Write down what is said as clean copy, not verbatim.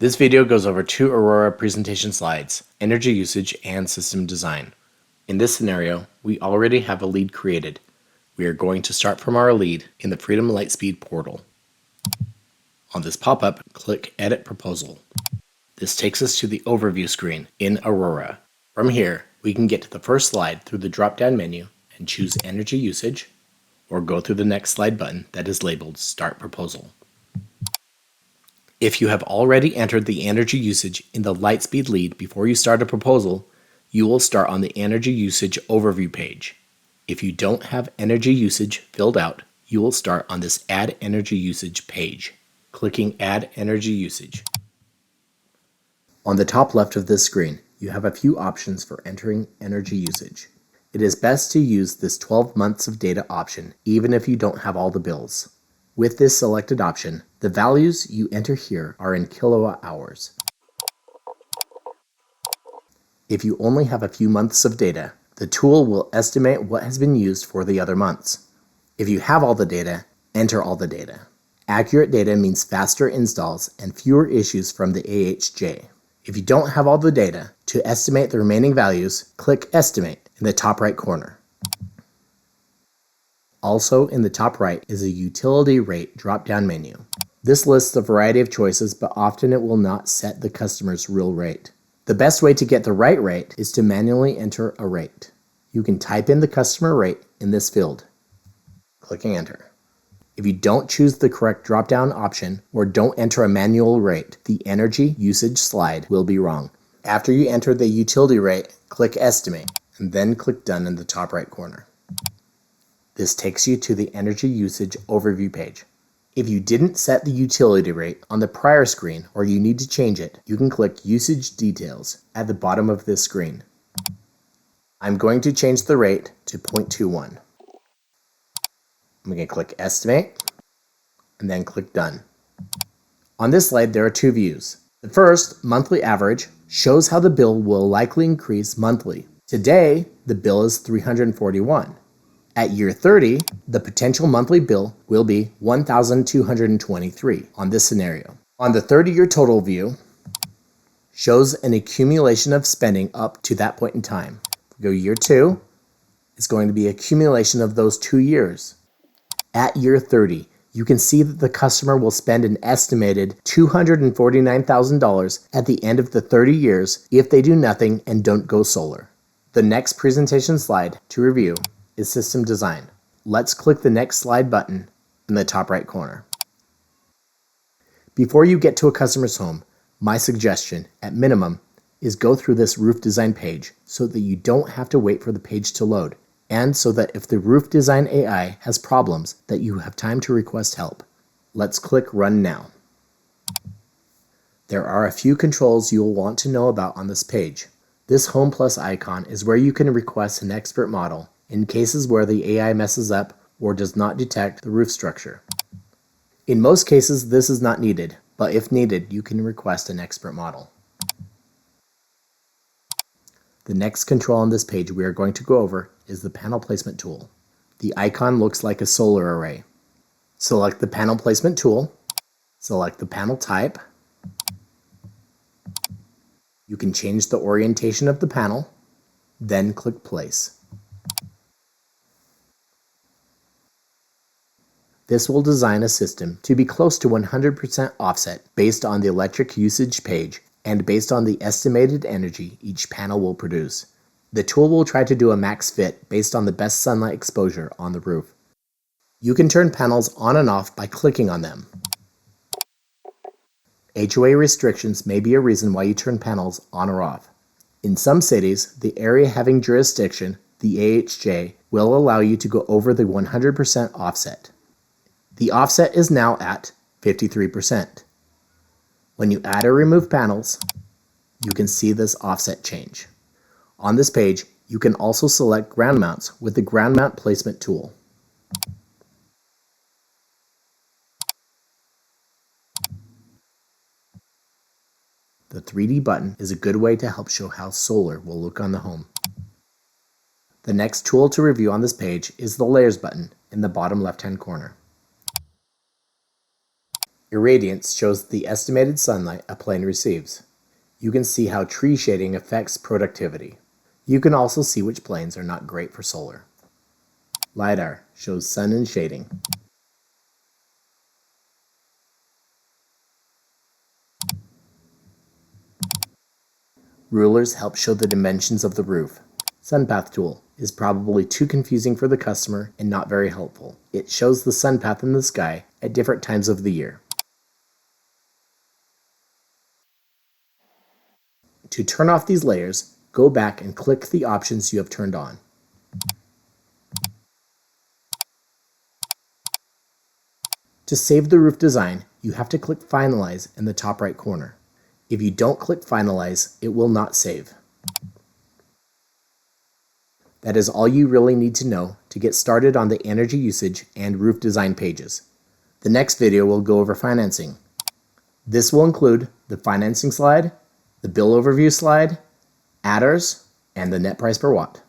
This video goes over two Aurora presentation slides, energy usage and system design. In this scenario, we already have a lead created. We are going to start from our lead in the Freedom Lightspeed portal. On this pop-up, click Edit Proposal. This takes us to the overview screen in Aurora. From here, we can get to the first slide through the drop-down menu and choose energy usage, or go through the next slide button that is labeled Start Proposal. If you have already entered the energy usage in the Lightspeed lead before you start a proposal, you will start on the energy usage overview page. If you don't have energy usage filled out, you will start on this Add Energy Usage page. Clicking Add Energy Usage. On the top left of this screen, you have a few options for entering energy usage. It is best to use this 12 months of data option, even if you don't have all the bills. With this selected option, the values you enter here are in kilowatt hours. If you only have a few months of data, the tool will estimate what has been used for the other months. If you have all the data, enter all the data. Accurate data means faster installs and fewer issues from the AHJ. If you don't have all the data, to estimate the remaining values, click Estimate in the top right corner. Also in the top right is a utility rate drop-down menu. This lists a variety of choices, but often it will not set the customer's real rate. The best way to get the right rate is to manually enter a rate. You can type in the customer rate in this field, clicking Enter. If you don't choose the correct drop-down option or don't enter a manual rate, the energy usage slide will be wrong. After you enter the utility rate, click Estimate, and then click Done in the top right corner. This takes you to the energy usage overview page. If you didn't set the utility rate on the prior screen or you need to change it, you can click Usage Details at the bottom of this screen. I'm going to change the rate to 0.21. I'm going to click Estimate and then click Done. On this slide, there are two views. The first, monthly average, shows how the bill will likely increase monthly. Today, the bill is $341. At year 30, the potential monthly bill will be $1,223 on this scenario. On the 30-year total view, shows an accumulation of spending up to that point in time. If we go year 2, it's going to be accumulation of those 2 years. At year 30, you can see that the customer will spend an estimated $249,000 at the end of the 30 years if they do nothing and don't go solar. The next presentation slide to review is System Design. Let's click the Next Slide button in the top right corner. Before you get to a customer's home, my suggestion, at minimum, is go through this roof design page so that you don't have to wait for the page to load, and so that if the roof design AI has problems, that you have time to request help. Let's click Run Now. There are a few controls you will want to know about on this page. This Home Plus icon is where you can request an expert model in cases where the AI messes up or does not detect the roof structure. In most cases, this is not needed, but if needed, you can request an expert model. The next control on this page we are going to go over is the panel placement tool. The icon looks like a solar array. Select the panel placement tool, select the panel type. You can change the orientation of the panel, then click Place. This will design a system to be close to 100% offset based on the electric usage page and based on the estimated energy each panel will produce. The tool will try to do a max fit based on the best sunlight exposure on the roof. You can turn panels on and off by clicking on them. HOA restrictions may be a reason why you turn panels on or off. In some cities, the area having jurisdiction, the AHJ, will allow you to go over the 100% offset. The offset is now at 53%. When you add or remove panels, you can see this offset change. On this page, you can also select ground mounts with the Ground Mount Placement tool. The 3D button is a good way to help show how solar will look on the home. The next tool to review on this page is the Layers button in the bottom left-hand corner. Irradiance shows the estimated sunlight a plane receives. You can see how tree shading affects productivity. You can also see which planes are not great for solar. LiDAR shows sun and shading. Rulers help show the dimensions of the roof. SunPath tool is probably too confusing for the customer and not very helpful. It shows the sun path in the sky at different times of the year. To turn off these layers, go back and click the options you have turned on. To save the roof design, you have to click Finalize in the top right corner. If you don't click Finalize, it will not save. That is all you really need to know to get started on the energy usage and roof design pages. The next video will go over financing. This will include the financing slide, the bill overview slide, adders, and the net price per watt.